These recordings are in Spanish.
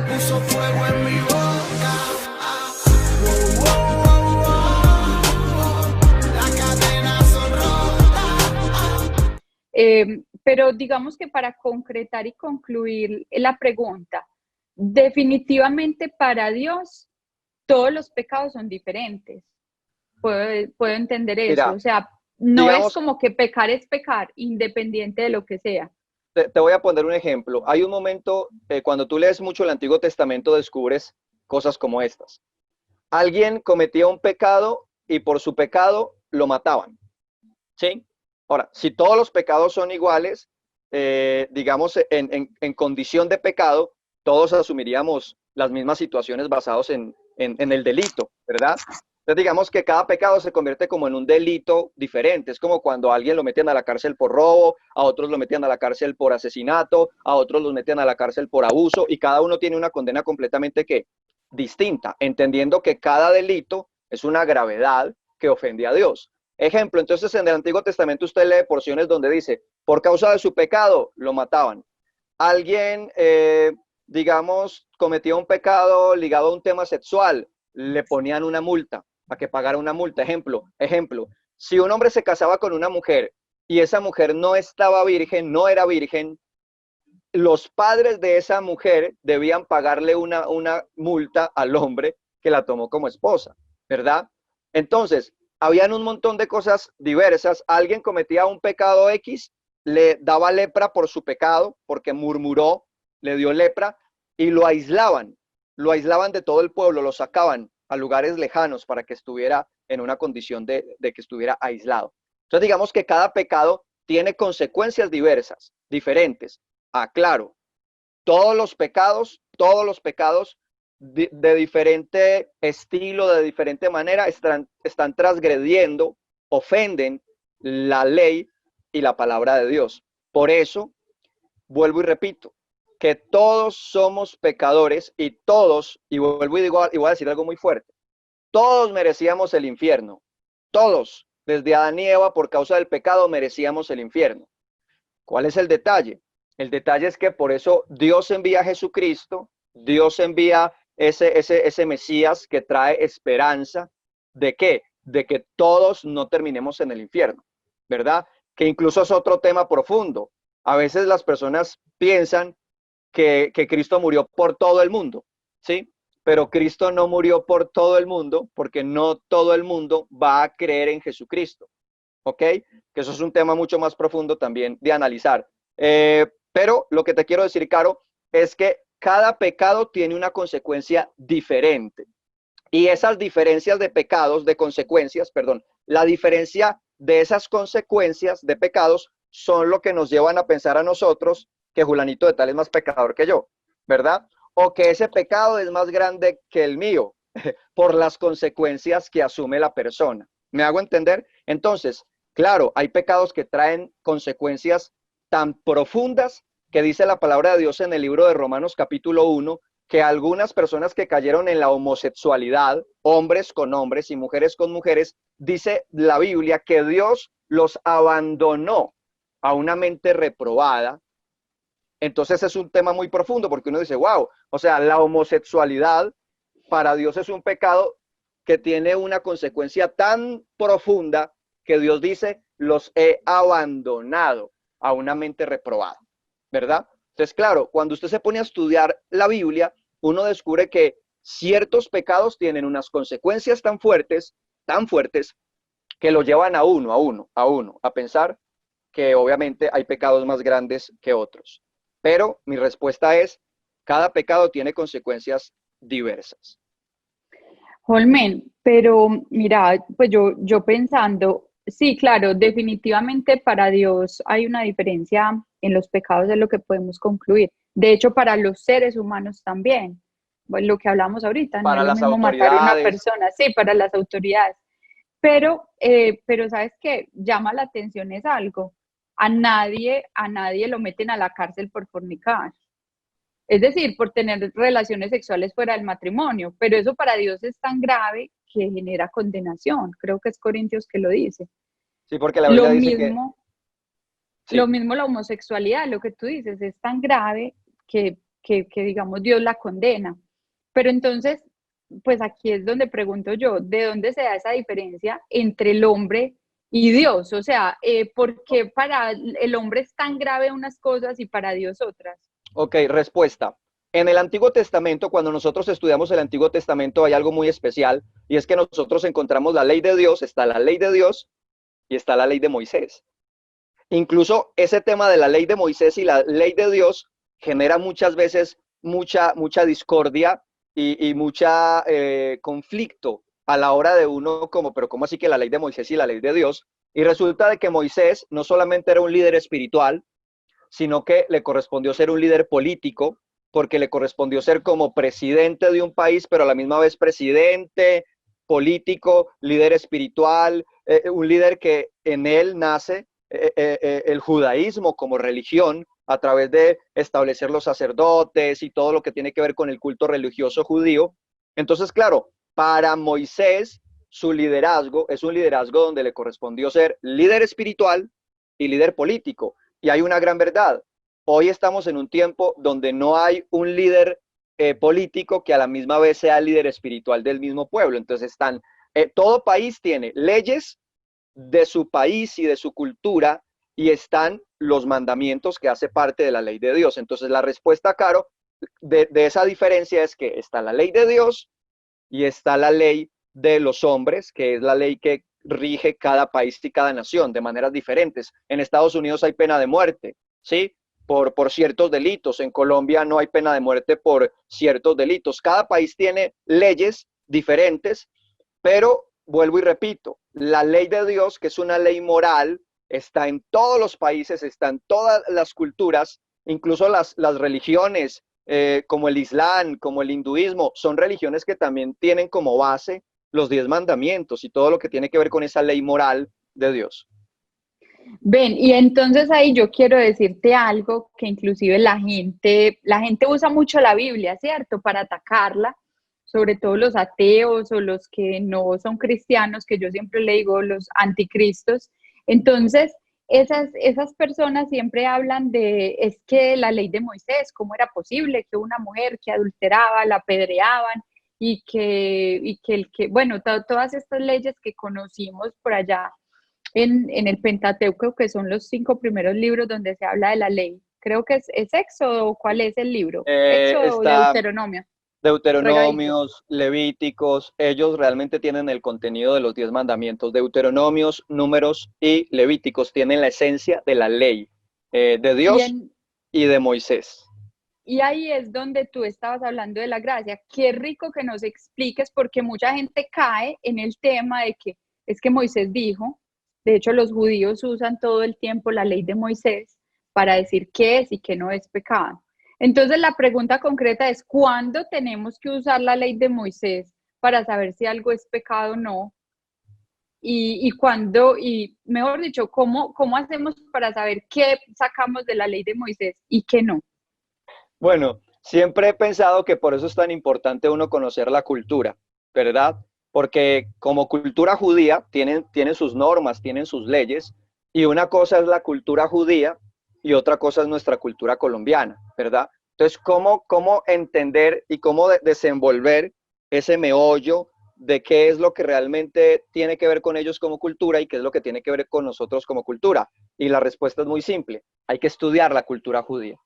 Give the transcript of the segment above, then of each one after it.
puso fuego en mi boca. Las cadenas son rotas. Pero digamos que para concretar y concluir la pregunta, definitivamente para Dios todos los pecados son diferentes. Puedo entender eso. Mira, O sea, no es digamos, como que pecar es pecar, independiente de lo que sea. te voy a poner un ejemplo. Hay un momento, cuando tú lees mucho el Antiguo Testamento, descubres cosas como estas. Alguien cometía un pecado y por su pecado lo mataban. ¿Sí? Ahora, si todos los pecados son iguales, digamos, en condición de pecado, todos asumiríamos las mismas situaciones basados en el delito, ¿verdad? Entonces, digamos que cada pecado se convierte como en un delito diferente. Es como cuando a alguien lo meten a la cárcel por robo, a otros lo meten a la cárcel por asesinato, a otros los meten a la cárcel por abuso, y cada uno tiene una condena completamente ¿qué? Distinta, entendiendo que cada delito es una gravedad que ofende a Dios. Ejemplo, entonces en el Antiguo Testamento usted lee porciones donde dice, por causa de su pecado lo mataban. Alguien, digamos, cometía un pecado ligado a un tema sexual, le ponían una multa, para que pagara una multa. Ejemplo, si un hombre se casaba con una mujer y esa mujer no estaba virgen, no era virgen, los padres de esa mujer debían pagarle una multa al hombre que la tomó como esposa, ¿verdad? Entonces, habían un montón de cosas diversas. Alguien cometía un pecado X, le daba lepra por su pecado, porque murmuró, le dio lepra, y lo aislaban de todo el pueblo, lo sacaban a lugares lejanos para que estuviera en una condición de que estuviera aislado. Entonces, digamos que cada pecado tiene consecuencias diversas, diferentes. Aclaro, todos los pecados de diferente estilo, de diferente manera, están transgrediendo, ofenden la ley y la palabra de Dios. Por eso, vuelvo y repito, que todos somos pecadores y todos, y vuelvo y digo, y voy a decir algo muy fuerte, todos merecíamos el infierno, todos, desde Adán y Eva, por causa del pecado, merecíamos el infierno. ¿Cuál es el detalle? El detalle es que por eso Dios envía a Jesucristo, Dios envía ese Mesías que trae esperanza. ¿De qué? De que todos no terminemos en el infierno, ¿verdad? Que incluso es otro tema profundo. A veces las personas piensan que Cristo murió por todo el mundo, ¿sí? Pero Cristo no murió por todo el mundo porque no todo el mundo va a creer en Jesucristo. ¿Ok? Que eso es un tema mucho más profundo también de analizar. Pero lo que te quiero decir, Caro, es que cada pecado tiene una consecuencia diferente. Y esas diferencias de pecados, de consecuencias, perdón, la diferencia de esas consecuencias de pecados son lo que nos llevan a pensar a nosotros que Julanito de tal es más pecador que yo, ¿verdad? O que ese pecado es más grande que el mío, por las consecuencias que asume la persona. ¿Me hago entender? Entonces, claro, hay pecados que traen consecuencias tan profundas que dice la palabra de Dios en el libro de Romanos capítulo 1, que algunas personas que cayeron en la homosexualidad, hombres con hombres y mujeres con mujeres, dice la Biblia que Dios los abandonó a una mente reprobada. Entonces es un tema muy profundo porque uno dice, wow, o sea, la homosexualidad para Dios es un pecado que tiene una consecuencia tan profunda que Dios dice, los he abandonado a una mente reprobada, ¿verdad? Entonces, claro, cuando usted se pone a estudiar la Biblia, uno descubre que ciertos pecados tienen unas consecuencias tan fuertes, que lo llevan a pensar que obviamente hay pecados más grandes que otros. Pero mi respuesta es, cada pecado tiene consecuencias diversas. Holmen, pero mira, pues yo pensando, sí, claro, definitivamente para Dios hay una diferencia en los pecados, es lo que podemos concluir. De hecho, para los seres humanos también. Bueno, lo que hablamos ahorita, no es Para lo las mismo matar a una autoridades, persona, sí, para las autoridades. Pero sabes que llama la atención es algo. A nadie lo meten a la cárcel por fornicar. Es decir, por tener relaciones sexuales fuera del matrimonio, pero eso para Dios es tan grave que genera condenación. Creo que es Corintios que lo dice. sí, porque la Lo Biblia dice que, mismo, lo sí, mismo la homosexualidad, lo que tú dices, es tan grave que que digamos Dios la condena. Pero entonces, pues aquí es donde pregunto yo, ¿de dónde se da esa diferencia entre el hombre y Dios? O sea, ¿por qué para el hombre es tan grave unas cosas y para Dios otras? Ok, respuesta. En el Antiguo Testamento, cuando nosotros estudiamos el Antiguo Testamento, hay algo muy especial y es que nosotros encontramos la ley de Dios, está la ley de Dios y está la ley de Moisés. Incluso ese tema de la ley de Moisés y la ley de Dios genera muchas veces mucha discordia y mucha conflicto a la hora de uno como, pero ¿cómo así que la ley de Moisés y la ley de Dios? Y resulta de que Moisés no solamente era un líder espiritual, sino que le correspondió ser un líder político, porque le correspondió ser como presidente de un país, pero a la misma vez presidente, político, líder espiritual, un líder que en él nace el judaísmo como religión a través de establecer los sacerdotes y todo lo que tiene que ver con el culto religioso judío. Entonces, claro, para Moisés su liderazgo es un liderazgo donde le correspondió ser líder espiritual y líder político. Y hay una gran verdad. Hoy estamos en un tiempo donde no hay un líder político que a la misma vez sea líder espiritual del mismo pueblo. Entonces todo país tiene leyes de su país y de su cultura y están los mandamientos que hace parte de la ley de Dios. Entonces la respuesta, Caro, de esa diferencia es que está la ley de Dios y está la ley de los hombres, que es la ley que rige cada país y cada nación de maneras diferentes. En Estados Unidos hay pena de muerte, ¿sí? Por ciertos delitos. En Colombia no hay pena de muerte por ciertos delitos. Cada país tiene leyes diferentes, pero vuelvo y repito, la ley de Dios, que es una ley moral, está en todos los países, está en todas las culturas, incluso las religiones, como el Islam, como el hinduismo, son religiones que también tienen como base los 10 mandamientos y todo lo que tiene que ver con esa ley moral de Dios. Ven, y entonces ahí yo quiero decirte algo que inclusive la gente usa mucho la Biblia, ¿cierto? Para atacarla, sobre todo los ateos o los que no son cristianos, que yo siempre le digo los anticristos. Entonces, esas personas siempre hablan de, es que la ley de Moisés, ¿cómo era posible que una mujer que adulteraba la apedreaban? Bueno, todas estas leyes que conocimos por allá en el Pentateuco, que son los 5 primeros libros donde se habla de la ley. Creo que es Éxodo, ¿cuál es el libro? Éxodo o Deuteronomio. Deuteronomios, Levíticos, ellos realmente tienen el contenido de los 10 mandamientos. Deuteronomios, Números y Levíticos tienen la esencia de la ley de Dios y de Moisés. Y ahí es donde tú estabas hablando de la gracia. Qué rico que nos expliques, porque mucha gente cae en el tema de que es que Moisés dijo, de hecho los judíos usan todo el tiempo la ley de Moisés para decir qué es y qué no es pecado. Entonces la pregunta concreta es, ¿cuándo tenemos que usar la ley de Moisés para saber si algo es pecado o no? Y cuándo, y mejor dicho, ¿cómo hacemos para saber qué sacamos de la ley de Moisés y qué no? Bueno, siempre he pensado que por eso es tan importante uno conocer la cultura, ¿verdad? Porque como cultura judía tienen sus normas, tienen sus leyes, y una cosa es la cultura judía y otra cosa es nuestra cultura colombiana, ¿verdad? Entonces, ¿cómo entender y cómo desenvolver ese meollo de qué es lo que realmente tiene que ver con ellos como cultura y qué es lo que tiene que ver con nosotros como cultura? Y la respuesta es muy simple, hay que estudiar la cultura judía.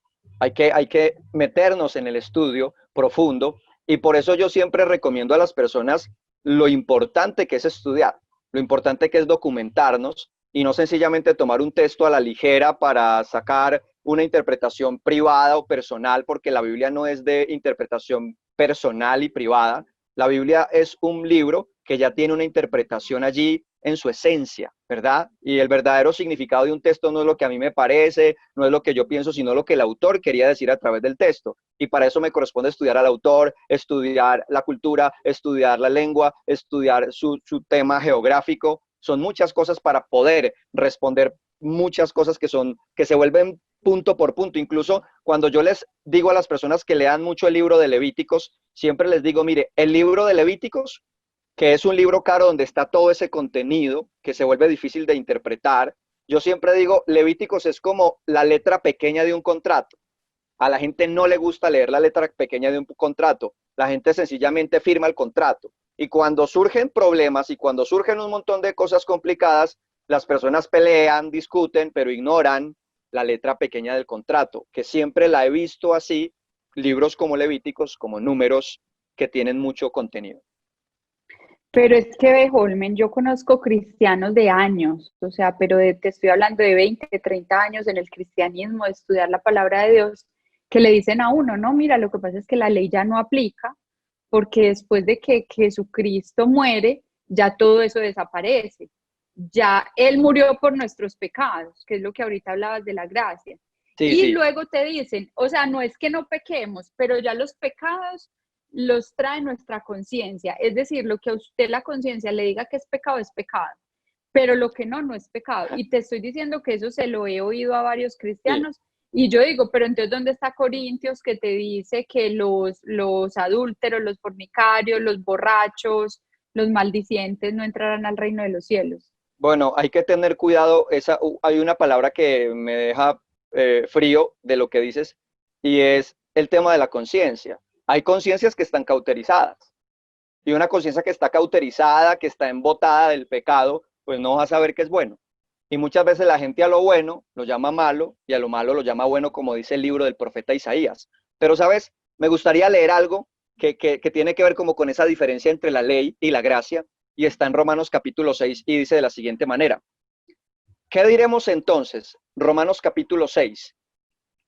Hay que meternos en el estudio profundo y por eso yo siempre recomiendo a las personas lo importante que es estudiar, lo importante que es documentarnos y no sencillamente tomar un texto a la ligera para sacar una interpretación privada o personal, porque la Biblia no es de interpretación personal y privada. La Biblia es un libro que ya tiene una interpretación allí en su esencia, ¿verdad? Y el verdadero significado de un texto no es lo que a mí me parece, no es lo que yo pienso, sino lo que el autor quería decir a través del texto. Y para eso me corresponde estudiar al autor, estudiar la cultura, estudiar la lengua, estudiar su tema geográfico. Son muchas cosas para poder responder muchas cosas que se vuelven punto por punto. Incluso cuando yo les digo a las personas que lean mucho el libro de Levíticos, siempre les digo, mire, el libro de Levíticos, que es un libro caro donde está todo ese contenido que se vuelve difícil de interpretar. Yo siempre digo, Levíticos es como la letra pequeña de un contrato. A la gente no le gusta leer la letra pequeña de un contrato. La gente sencillamente firma el contrato. Y cuando surgen problemas y cuando surgen un montón de cosas complicadas, las personas pelean, discuten, pero ignoran la letra pequeña del contrato, que siempre la he visto así, libros como Levíticos, como Números, que tienen mucho contenido. Pero es que, Holmen, yo conozco cristianos de años, o sea, te estoy hablando de 20, 30 años en el cristianismo, de estudiar la palabra de Dios, que le dicen a uno, no, mira, lo que pasa es que la ley ya no aplica, porque después de que Jesucristo muere, ya todo eso desaparece. Ya Él murió por nuestros pecados, que es lo que ahorita hablabas de la gracia. Y luego te dicen, o sea, no es que no pequemos, pero ya los pecados los trae nuestra conciencia. Es decir, lo que a usted la conciencia le diga que es pecado, pero lo que no es pecado. Y te estoy diciendo que eso se lo he oído a varios cristianos. Y yo digo, pero entonces, ¿dónde está Corintios que te dice que los adúlteros, los fornicarios, los borrachos, los maldicientes no entrarán al reino de los cielos? Bueno, hay que tener cuidado. Hay una palabra que me deja frío de lo que dices, y es el tema de la conciencia. Hay conciencias que están cauterizadas, y una conciencia que está cauterizada, que está embotada del pecado, pues no va a saber qué es bueno. Y muchas veces la gente a lo bueno lo llama malo, y a lo malo lo llama bueno, como dice el libro del profeta Isaías. Pero, ¿sabes? Me gustaría leer algo que tiene que ver como con esa diferencia entre la ley y la gracia, y está en Romanos capítulo 6, y dice de la siguiente manera. ¿Qué diremos entonces? Romanos capítulo 6.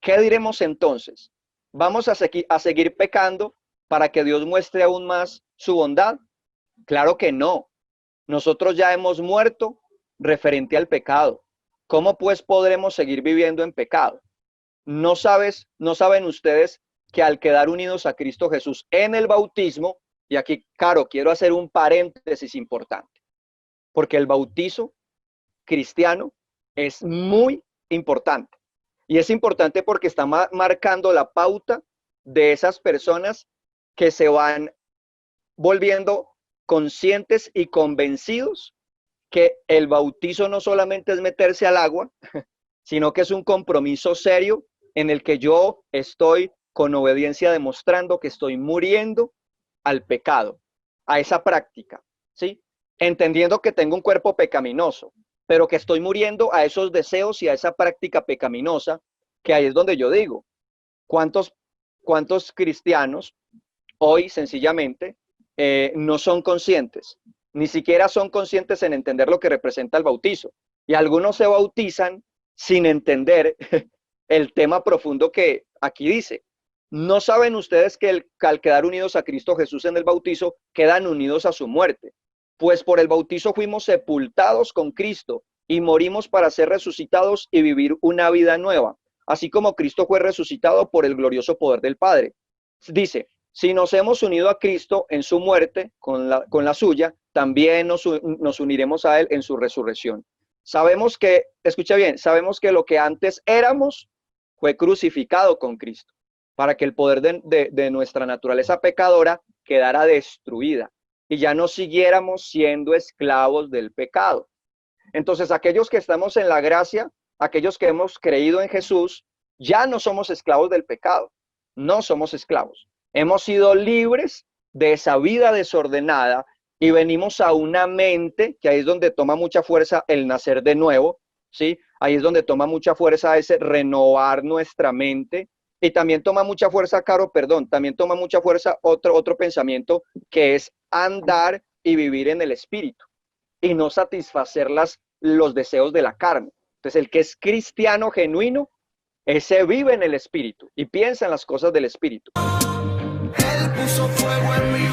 ¿Qué diremos entonces? ¿Vamos a seguir pecando para que Dios muestre aún más su bondad? Claro que no. Nosotros ya hemos muerto referente al pecado. ¿Cómo pues podremos seguir viviendo en pecado? ¿No saben ustedes que al quedar unidos a Cristo Jesús en el bautismo, y aquí, Caro, quiero hacer un paréntesis importante, porque el bautizo cristiano es muy importante. Y es importante porque está marcando la pauta de esas personas que se van volviendo conscientes y convencidos que el bautizo no solamente es meterse al agua, sino que es un compromiso serio en el que yo estoy con obediencia demostrando que estoy muriendo al pecado, a esa práctica, ¿sí? Entendiendo que tengo un cuerpo pecaminoso, pero que estoy muriendo a esos deseos y a esa práctica pecaminosa, que ahí es donde yo digo, ¿cuántos cristianos hoy sencillamente no son conscientes? Ni siquiera son conscientes en entender lo que representa el bautizo. Y algunos se bautizan sin entender el tema profundo que aquí dice. ¿No saben ustedes que al quedar unidos a Cristo Jesús en el bautizo, quedan unidos a su muerte? Pues por el bautizo fuimos sepultados con Cristo y morimos para ser resucitados y vivir una vida nueva, así como Cristo fue resucitado por el glorioso poder del Padre. Dice, si nos hemos unido a Cristo en su muerte con la suya, también nos uniremos a Él en su resurrección. Sabemos que, escucha bien, sabemos que lo que antes éramos fue crucificado con Cristo, para que el poder de nuestra naturaleza pecadora quedara destruida y ya no siguiéramos siendo esclavos del pecado. Entonces, aquellos que estamos en la gracia, aquellos que hemos creído en Jesús, ya no somos esclavos del pecado, no somos esclavos. Hemos sido libres de esa vida desordenada y venimos a una mente, que ahí es donde toma mucha fuerza el nacer de nuevo, ¿sí? Ahí es donde toma mucha fuerza ese renovar nuestra mente. Y también toma mucha fuerza, Caro, también toma mucha fuerza otro pensamiento, que es andar y vivir en el espíritu y no satisfacer los deseos de la carne. Entonces, el que es cristiano genuino, ese vive en el espíritu y piensa en las cosas del espíritu. Él puso fuego en mi